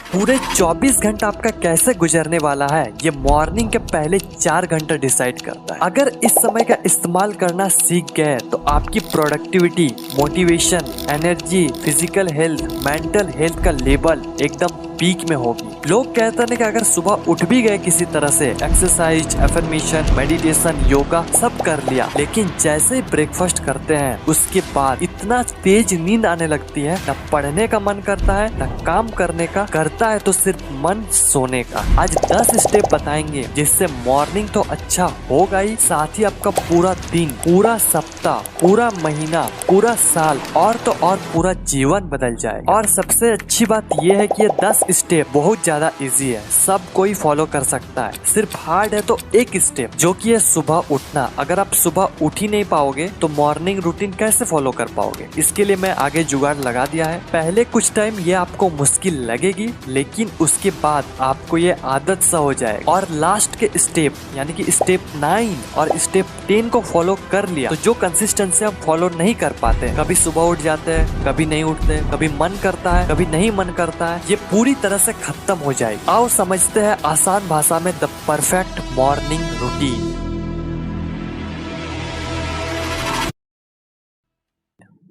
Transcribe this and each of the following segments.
पूरे 24 घंटा आपका कैसे गुजरने वाला है ये मॉर्निंग के पहले 4 घंटे डिसाइड करता है। अगर इस समय का इस्तेमाल करना सीख गए तो आपकी productivity, motivation, energy, physical health, mental health का लेवल एकदम पीक में होगी। लोग कहते हैं कि अगर सुबह उठ भी गए किसी तरह से, एक्सरसाइज, एफर्मेशन, मेडिटेशन, योगा सब कर लिया, लेकिन जैसे ही ब्रेकफास्ट करते हैं उसके बाद इतना तेज नींद आने लगती है, न पढ़ने का मन करता है न काम करने का, करता है तो सिर्फ मन सोने का। आज 10 स्टेप बताएंगे जिससे मॉर्निंग तो अच्छा होगा ही, साथ ही आपका पूरा दिन, पूरा सप्ताह, पूरा महीना, पूरा साल और तो और पूरा जीवन बदल जाएगा। और सबसे अच्छी बात यह है कि ये 10 स्टेप बहुत ज्यादा इजी है, सब कोई फॉलो कर सकता है। सिर्फ हार्ड है तो एक स्टेप, जो कि है सुबह उठना। अगर आप सुबह उठ ही नहीं पाओगे तो मॉर्निंग रूटीन कैसे फॉलो कर पाओगे? इसके लिए मैं आगे जुगाड़ लगा दिया है। पहले कुछ टाइम ये आपको मुश्किल लगेगी, लेकिन उसके बाद आपको ये आदत सा हो जाएगा। और लास्ट के स्टेप यानी कि स्टेप 9 और स्टेप 10 को फॉलो कर लिया तो जो कंसिस्टेंसी हम फॉलो नहीं कर पाते, कभी सुबह उठ जाते हैं, कभी नहीं उठते, कभी मन करता है, कभी नहीं मन करता है, ये पूरी तरह से खत्म हो जाएगी। आओ समझते हैं आसान भाषा में the perfect morning routine.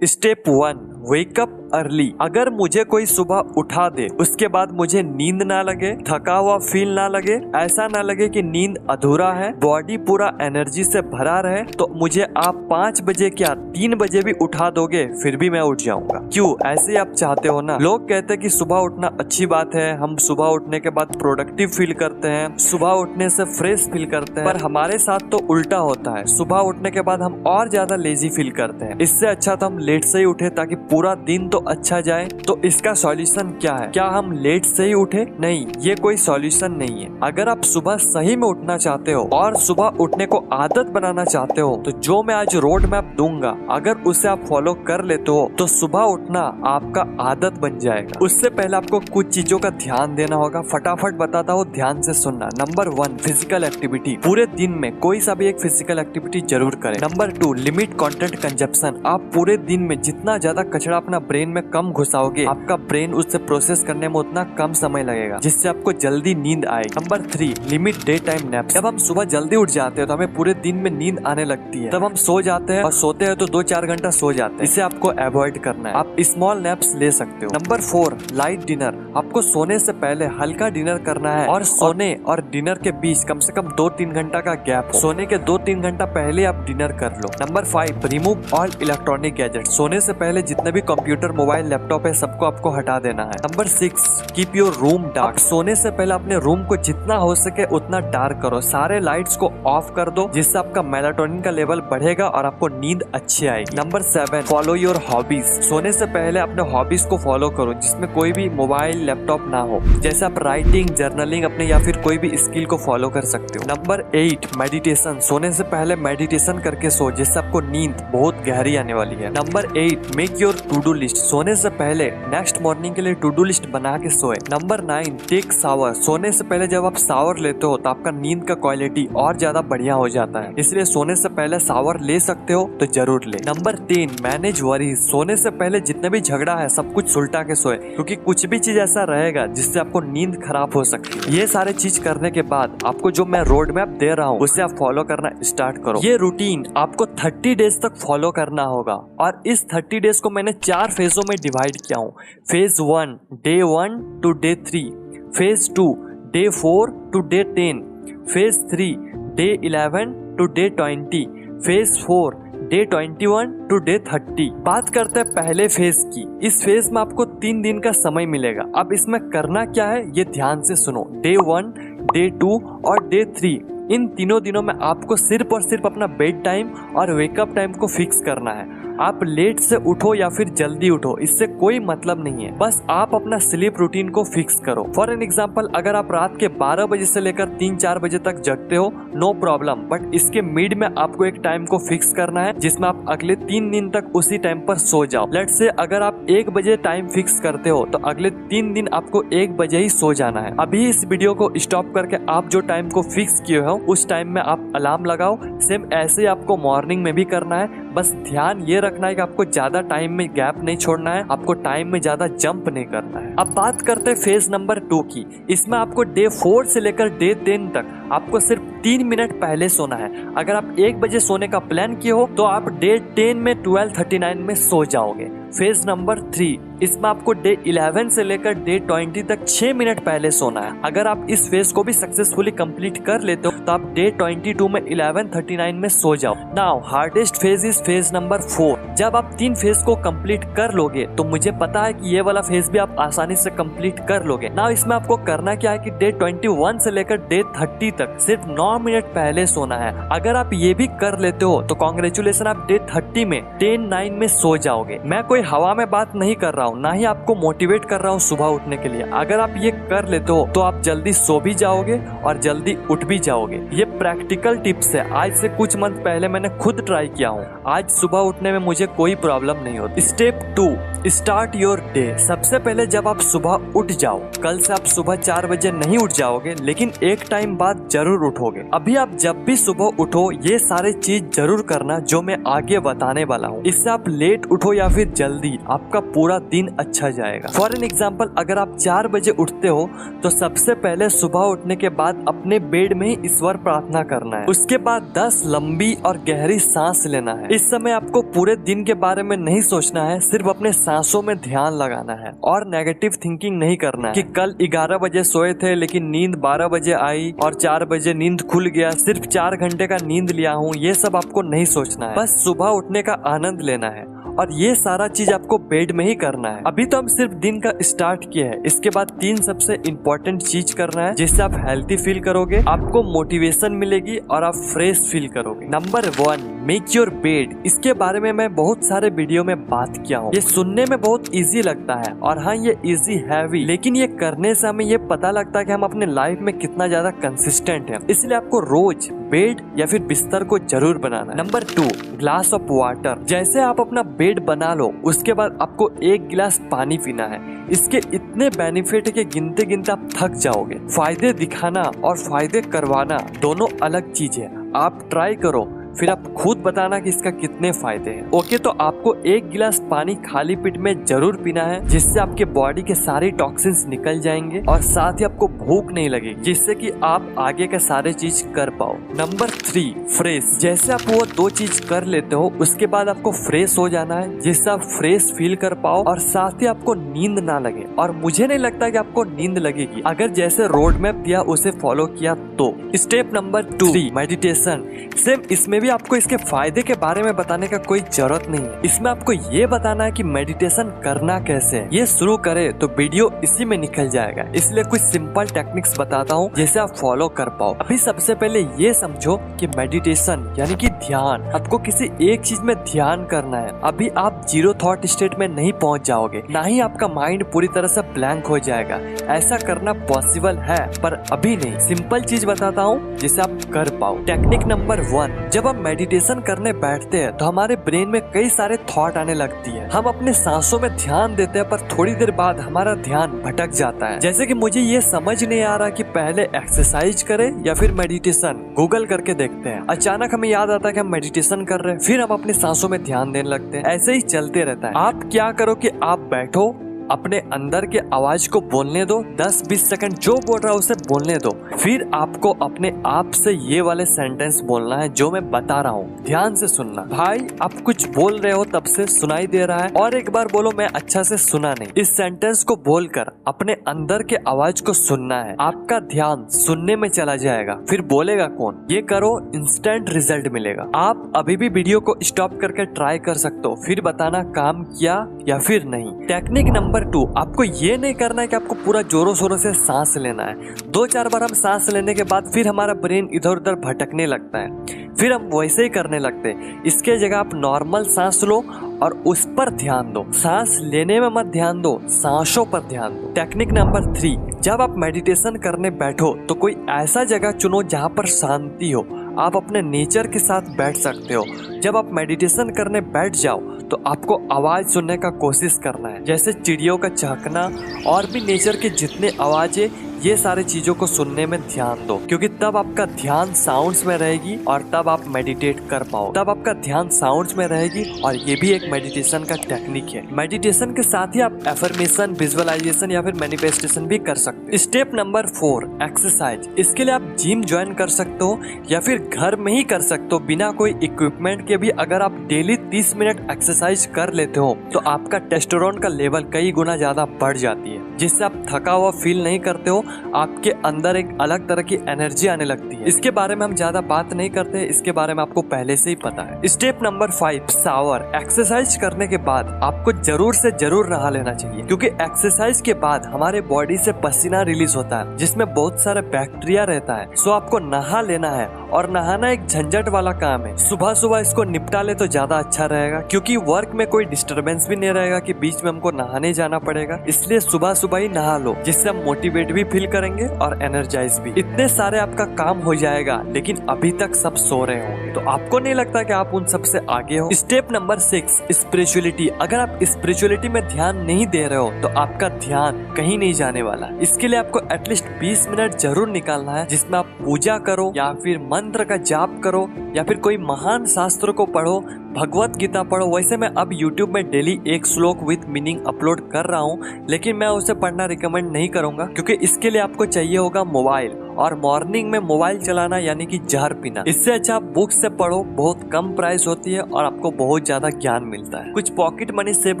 Step 1, wake up early. अगर मुझे कोई सुबह उठा दे, उसके बाद मुझे नींद ना लगे, थका हुआ फील ना लगे, ऐसा ना लगे कि नींद अधूरा है, बॉडी पूरा एनर्जी से भरा रहे, तो मुझे आप 5 बजे क्या 3 बजे भी उठा दोगे फिर भी मैं उठ जाऊंगा। क्यों? ऐसे आप चाहते हो ना। लोग कहते हैं कि सुबह उठना अच्छी बात है, हम सुबह उठने के बाद प्रोडक्टिव फील करते हैं, सुबह उठने से फ्रेश फील करते हैं, पर हमारे साथ तो उल्टा होता है। सुबह उठने के बाद हम और ज्यादा लेजी फील करते हैं। इससे अच्छा तो हम लेट से ही उठे ताकि पूरा दिन तो अच्छा जाए। तो इसका सॉल्यूशन क्या है? क्या हम लेट से ही उठे? नहीं, ये कोई सॉल्यूशन नहीं है। अगर आप सुबह सही में उठना चाहते हो और सुबह उठने को आदत बनाना चाहते हो तो जो मैं आज रोड मैप दूंगा, अगर उसे आप फॉलो कर लेते हो तो सुबह उठना आपका आदत बन जाएगा। उससे पहले आपको कुछ चीजों का ध्यान देना होगा। फटाफट बताता हूँ, ध्यान से सुनना। Number 1, physical activity. पूरे दिन में कोई सा भी एक फिजिकल एक्टिविटी जरूर करें। Number 2, limit content consumption. आप पूरे दिन में जितना ज्यादा कचरा अपना ब्रेन में कम घुसाओगे, आपका ब्रेन उससे प्रोसेस करने में उतना कम समय लगेगा, जिससे आपको जल्दी नींद आएगी। Number 3, limit day time naps. जब हम सुबह जल्दी उठ जाते हैं तो हमें पूरे दिन में नींद आने लगती है, तब हम सो जाते हैं और सोते हैं तो 2-4 घंटा सो जाते हैं। इसे आपको अवॉइड करना है। आप स्मॉल नैप्स ले सकते हो। Number 4, light dinner. आपको सोने से पहले हल्का डिनर करना है और सोने और डिनर के बीच कम से कम 2-3 घंटा का गैप हो। सोने के 2-3 घंटा पहले आप डिनर कर लो। Number 5, remove all electronic gadget. सोने से पहले जितने भी कंप्यूटर, मोबाइल, लैपटॉप है सबको आपको हटा देना है। Number 6, keep your room dark. सोने से पहले अपने रूम को जितना हो सके उतना डार्क करो। सारे लाइट्स को ऑफ कर दो, जिससे आपका मेलाटोनिन का लेवल बढ़ेगा और आपको नींद अच्छी आएगी। Number 7, follow your hobbies. सोने से पहले अपने हॉबीज को फॉलो करो जिसमें कोई भी मोबाइल, लैपटॉप ना हो। जैसे आप राइटिंग, जर्नलिंग अपने या फिर कोई भी स्किल को फॉलो कर सकते हो। Number 8, meditation. सोने से पहले मेडिटेशन करके सो, जिससे आपको नींद बहुत गहरी आने वाली है। Number 8, make your to do list. सोने से पहले नेक्स्ट मॉर्निंग के लिए टू डू लिस्ट बना के सोए। Number 9, take shower. सोने से पहले जब आप शावर लेते हो तो आपका नींद का क्वालिटी और ज्यादा बढ़िया हो जाता है, इसलिए सोने से पहले शावर ले सकते हो तो जरूर ले। Number 10, manage worries. सोने से पहले जितने भी झगड़ा है सब कुछ सुलटा के सोए, क्योंकि कुछ भी चीज ऐसा रहेगा जिससे आपको नींद खराब हो सकती है। ये सारे चीज करने के बाद आपको जो मैं रोड मैप दे रहा हूँ उसे आप फॉलो करना स्टार्ट करो। ये रूटीन आपको 30 डेज तक फॉलो करना होगा और इस 30 डेज को मैंने 4 फेजों में डिवाइड किया हूँ। Phase 1, day 1 to day 3, phase 2, day 4 to day 10, phase 3, day 11 to day 20, phase 4, day 21 to day 30। बात करते हैं पहले फेज की। इस फेज में आपको 3 दिन का समय मिलेगा। अब इसमें करना क्या है ये ध्यान से सुनो। डे 1, डे 2 और डे 3, इन तीनों दिनों में आपको सिर्फ और सिर्फ अपना बेड टाइम और वेकअप टाइम को फिक्स करना है। आप लेट से उठो या फिर जल्दी उठो, इससे कोई मतलब नहीं है। बस आप अपना स्लीप रूटीन को फिक्स करो। फॉर एन एग्जाम्पल, अगर आप रात के 12 बजे से लेकर 3-4 बजे तक जगते हो, नो प्रॉब्लम, बट इसके मिड में आपको एक टाइम को फिक्स करना है जिसमें आप अगले 3 दिन तक उसी टाइम पर सो जाओ। लेट्स से अगर आप 1 बजे टाइम फिक्स करते हो तो अगले 3 दिन आपको 1 बजे ही सो जाना है। अभी इस वीडियो को स्टॉप करके आप जो टाइम को फिक्स किए हो उस टाइम में आप अलार्म लगाओ। सेम ऐसे आपको मॉर्निंग में भी करना है। बस ध्यान ये रखना है कि आपको ज्यादा टाइम में गैप नहीं छोड़ना है, आपको टाइम में ज्यादा जंप नहीं करना है। अब बात करते हैं फेज नंबर 2 की। इसमें आपको डे 4 से लेकर डे 10 तक आपको सिर्फ 3 मिनट पहले सोना है। अगर आप 1 बजे सोने का प्लान किए हो तो आप डे 10 में 12:39 में सो जाओगे। फेज नंबर 3, इसमें आपको डे 11 से लेकर डे 20 तक 6 मिनट पहले सोना है। अगर आप इस फेज को भी सक्सेसफुली कंप्लीट कर लेते हो तो आप डे 22 में 11:39 में सो जाओ। Now hardest phase is phase number 4। जब आप 3 फेज को कंप्लीट कर लोगे तो मुझे पता है कि ये वाला फेज भी आप आसानी से कंप्लीट कर लोगे। नाउ इसमें आपको करना क्या है कि डे 21 से लेकर डे 30 तक सिर्फ 9 मिनट पहले सोना है। अगर आप ये भी कर लेते हो तो कॉन्ग्रेचुलेशन, आप डे 30 में 10:09 में सो जाओगे। मैं कोई हवा में बात नहीं कर रहा हूँ, ना ही आपको मोटिवेट कर रहा हूँ सुबह उठने के लिए। अगर आप ये कर लेते हो तो आप जल्दी सो भी जाओगे और जल्दी उठ भी जाओगे। ये प्रैक्टिकल टिप्स है, आज से कुछ मंथ पहले मैंने खुद ट्राई किया हूँ। आज सुबह उठने में मुझे कोई प्रॉब्लम नहीं होती। Step 2, start your day. सबसे पहले जब आप सुबह उठ जाओ, कल से आप सुबह 4 बजे नहीं उठ जाओगे, लेकिन एक टाइम बाद जरूर उठोगे। अभी आप जब भी सुबह उठो ये सारे चीज जरूर करना जो मैं आगे बताने वाला हूँ। इससे आप लेट उठो या फिर जल्दी, आपका पूरा दिन अच्छा जाएगा। फॉर एन एग्जाम्पल, अगर आप 4 बजे उठते हो तो सबसे पहले सुबह उठने के बाद अपने बेड में ही ईश्वर प्रार्थना करना है। उसके बाद 10 लंबी और गहरी सांस लेना है। इस समय आपको पूरे दिन के बारे में नहीं सोचना है, सिर्फ अपने सांसों में ध्यान लगाना है और नेगेटिव थिंकिंग नहीं करना है कि कल 11 बजे सोए थे लेकिन नींद 12 बजे आई और 4 बजे नींद खुल गया, सिर्फ 4 घंटे का नींद लिया हूँ। ये सब आपको नहीं सोचना है, बस सुबह उठने का आनंद लेना है और ये सारा चीज आपको बेड में ही करना है। अभी तो हम सिर्फ दिन का स्टार्ट किया है, इसके बाद 3 सबसे इम्पोर्टेंट चीज करना है जिससे आप हेल्थी फील करोगे, आपको मोटिवेशन मिलेगी और आप फ्रेश फील करोगे। Number 1, make your bed. इसके बारे में मैं बहुत सारे वीडियो में बात किया हूँ। ये सुनने में बहुत इजी लगता है और हाँ ये इजी है भी, लेकिन ये करने से हमें ये पता लगता है कि हम अपने लाइफ में कितना ज्यादा कंसिस्टेंट है। इसलिए आपको रोज बेड या फिर बिस्तर को जरूर बनाना है। Number 2, glass of water. जैसे आप अपना बेड बना लो उसके बाद आपको 1 गिलास पानी पीना है। इसके इतने बेनिफिट है कि गिनते गिनते आप थक जाओगे। फायदे दिखाना और फायदे करवाना दोनों अलग चीज है। आप ट्राई करो फिर आप खुद बताना कि इसका कितने फायदे हैं। ओके, तो आपको 1 गिलास पानी खाली पेट में जरूर पीना है जिससे आपके बॉडी के सारे टॉक्सिन्स निकल जाएंगे और साथ ही आपको भूख नहीं लगेगी, जिससे कि आप आगे के सारे चीज कर पाओ। Number 3, fresh. जैसे आप वो 2 चीज कर लेते हो उसके बाद आपको फ्रेश हो जाना है जिससे आप फ्रेश फील कर पाओ और साथ ही आपको नींद ना लगे। और मुझे नहीं लगता कि आपको नींद लगेगी अगर जैसे रोड मैप दिया उसे फॉलो किया तो। Step number 2, meditation. सेम इसमें भी आपको इसके फायदे के बारे में बताने का कोई जरूरत नहीं है। इसमें आपको ये बताना है कि मेडिटेशन करना कैसे है। ये शुरू करे तो वीडियो इसी में निकल जाएगा, इसलिए कुछ सिंपल टेक्निक्स बताता हूँ जिसे आप फॉलो कर पाओ। अभी सबसे पहले ये समझो कि मेडिटेशन यानी कि ध्यान, आपको किसी एक चीज में ध्यान करना है। अभी आप 0 थॉट स्टेट में नहीं पहुँच जाओगे, ना ही आपका माइंड पूरी तरह से ब्लैंक हो जाएगा। ऐसा करना पॉसिबल है पर अभी नहीं। सिंपल चीज बताता हूँ जिसे आप कर पाओ। टेक्निक नंबर 1, जब हम मेडिटेशन करने बैठते हैं तो हमारे ब्रेन में कई सारे थॉट आने लगती है। हम अपने सांसों में ध्यान देते हैं पर थोड़ी देर बाद हमारा ध्यान भटक जाता है। जैसे कि मुझे ये समझ नहीं आ रहा कि पहले एक्सरसाइज करें या फिर मेडिटेशन। गूगल करके देखते हैं, अचानक हमें याद आता है कि हम मेडिटेशन कर रहे हैं, फिर हम अपनी सांसों में ध्यान देने लगते हैं। ऐसे ही चलते रहता है। आप क्या करो कि आप बैठो, अपने अंदर के आवाज को बोलने दो, 10-20 सेकंड जो बोल रहा है उसे बोलने दो। फिर आपको अपने आप से ये वाले सेंटेंस बोलना है जो मैं बता रहा हूँ, ध्यान से सुनना। भाई आप कुछ बोल रहे हो तब से सुनाई दे रहा है, और एक बार बोलो मैं अच्छा से सुना नहीं। इस सेंटेंस को बोलकर अपने अंदर के आवाज को सुनना है। आपका ध्यान सुनने में चला जाएगा, फिर बोलेगा कौन। ये करो, इंस्टेंट रिजल्ट मिलेगा। आप अभी भी वीडियो को स्टॉप करके ट्राई कर सकते हो, फिर बताना काम किया या फिर नहीं। टेक्निक नंबर 2, आपको ये नहीं करना है कि आपको पूरा जोरों शोरों से सांस लेना है। 2-4 बार हम सांस लेने के बाद फिर हमारा ब्रेन इधर उधर भटकने लगता है, फिर हम वैसे ही करने लगते हैं। इसके जगह आप नॉर्मल सांस लो और उस पर ध्यान दो। सांस लेने में मत ध्यान दो, सांसों पर ध्यान दो। टेक्निक नंबर 3, जब आप मेडिटेशन करने बैठो तो कोई ऐसा जगह चुनो जहाँ पर शांति हो। आप अपने नेचर के साथ बैठ सकते हो। जब आप मेडिटेशन करने बैठ जाओ तो आपको आवाज सुनने का कोशिश करना है, जैसे चिड़ियों का चहकना और भी नेचर के जितने आवाजें ये सारी चीजों को सुनने में ध्यान दो, क्योंकि तब आपका ध्यान साउंड्स में रहेगी और तब आप मेडिटेट कर पाओ। तब आपका ध्यान साउंड्स में रहेगी और ये भी एक मेडिटेशन का टेक्निक है। मेडिटेशन के साथ ही आप एफर्मेशन, विजुअलाइजेशन या फिर मैनिफेस्टेशन भी कर सकते हो। Step number 4, exercise. इसके लिए आप जिम ज्वाइन कर सकते हो या फिर घर में ही कर सकते हो बिना कोई इक्विपमेंट के भी। अगर आप डेली 30 मिनट एक्सरसाइज कर लेते हो तो आपका टेस्टोस्टेरोन का लेवल कई गुना ज्यादा बढ़ जाती है, जिससे आप थका हुआ फील नहीं करते हो। आपके अंदर एक अलग तरह की एनर्जी आने लगती है। इसके बारे में हम ज्यादा बात नहीं करते, इसके बारे में आपको पहले से ही पता है। Step number 5, shower. एक्सरसाइज करने के बाद आपको जरूर से जरूर नहा लेना चाहिए, क्योंकि एक्सरसाइज के बाद हमारे बॉडी से पसीना रिलीज होता है जिसमें बहुत सारे बैक्टीरिया रहता है। सो आपको नहा लेना है और नहाना एक झंझट वाला काम है। सुबह सुबह इसको निपटा ले तो ज्यादा अच्छा रहेगा, क्योंकि वर्क में कोई डिस्टरबेंस भी नहीं रहेगा कि बीच में हमको नहाने जाना पड़ेगा। इसलिए सुबह सुबह ही नहा लो, जिससे हम मोटिवेट भी फील करेंगे और एनर्जाइज भी। इतने सारे आपका काम हो जाएगा, लेकिन अभी तक सब सो रहे हो, तो आपको नहीं लगता कि आप उन सबसे आगे हो। Step number 6, spirituality. अगर आप स्पिरिचुअलिटी में ध्यान नहीं दे रहे हो तो आपका ध्यान कहीं नहीं जाने वाला। इसके लिए आपको एटलीस्ट 20 मिनट जरूर निकालना है, जिसमें आप पूजा करो या फिर मंत्र का जाप करो या फिर कोई महान शास्त्र को पढ़ो, भगवत गीता पढ़ो। वैसे मैं अब YouTube में डेली एक श्लोक विद मीनिंग अपलोड कर रहा हूँ, लेकिन मैं उसे पढ़ना रिकमेंड नहीं करूंगा, क्योंकि इसके लिए आपको चाहिए होगा मोबाइल, और मॉर्निंग में मोबाइल चलाना यानी कि जहर पीना। इससे अच्छा आप बुक से पढ़ो, बहुत कम प्राइस होती है और आपको बहुत ज्यादा ज्ञान मिलता है। कुछ पॉकेट मनी सेव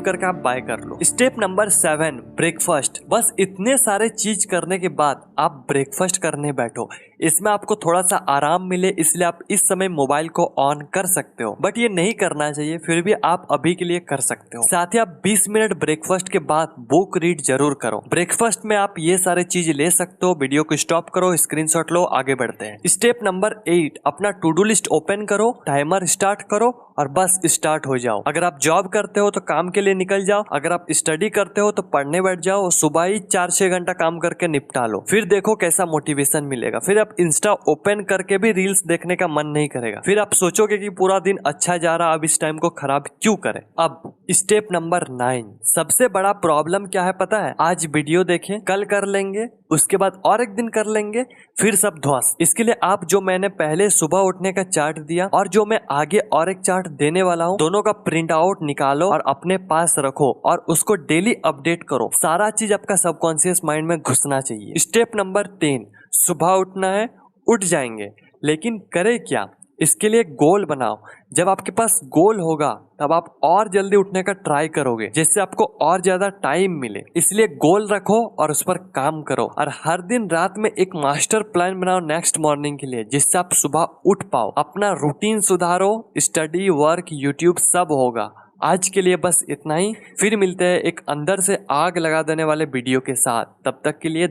करके आप बाय कर लो। Step number 7, breakfast. बस इतने सारे चीज करने के बाद आप ब्रेकफास्ट करने बैठो। इसमें आपको थोड़ा सा आराम मिले, इसलिए आप इस समय मोबाइल को ऑन कर सकते हो, बट ये नहीं करना चाहिए, फिर भी आप अभी के लिए कर सकते हो। साथ ही आप 20 मिनट ब्रेकफास्ट के बाद बुक रीड जरूर करो। ब्रेकफास्ट में आप ये सारे चीज ले सकते हो। वीडियो को स्टॉप करो, स्क्रीनशॉट लो, आगे बढ़ते हैं। स्टेप नंबर 8, अपना टू डू लिस्ट ओपन करो, टाइमर स्टार्ट करो और बस स्टार्ट हो जाओ। अगर आप जॉब करते हो तो काम के लिए निकल जाओ, अगर आप स्टडी करते हो तो पढ़ने बैठ जाओ। सुबह ही 4-6 घंटा काम करके निपटा लो, फिर देखो कैसा मोटिवेशन मिलेगा। फिर आप इंस्टा ओपन करके भी रील्स देखने का मन नहीं करेगा। फिर आप सोचोगे कि पूरा दिन अच्छा जा रहा, अब इस टाइम को खराब क्यों करें। अब स्टेप नंबर 9, सबसे बड़ा प्रॉब्लम क्या है पता है? आज वीडियो देखें, कल कर लेंगे, उसके बाद और एक दिन कर लेंगे, फिर सब ध्वस्त। इसके लिए आप जो मैंने पहले सुबह उठने का चार्ट दिया और जो मैं आगे और एक चार्ट देने वाला हूँ, दोनों का प्रिंट आउट निकालो और अपने पास रखो और उसको डेली अपडेट करो। सारा चीज आपका सबकॉन्शियस माइंड में घुसना चाहिए। स्टेप नंबर 10, सुबह उठना है, उठ जाएंगे, लेकिन करे क्या? इसके लिए गोल बनाओ। जब आपके पास गोल होगा तब आप और जल्दी उठने का ट्राई करोगे, जिससे आपको और ज्यादा टाइम मिले। इसलिए गोल रखो और उस पर काम करो, और हर दिन रात में एक मास्टर प्लान बनाओ नेक्स्ट मॉर्निंग के लिए, जिससे आप सुबह उठ पाओ। अपना रूटीन सुधारो, स्टडी, वर्क, यूट्यूब सब होगा। आज के लिए बस इतना ही, फिर मिलते हैं एक अंदर से आग लगा देने वाले वीडियो के साथ। तब तक के लिए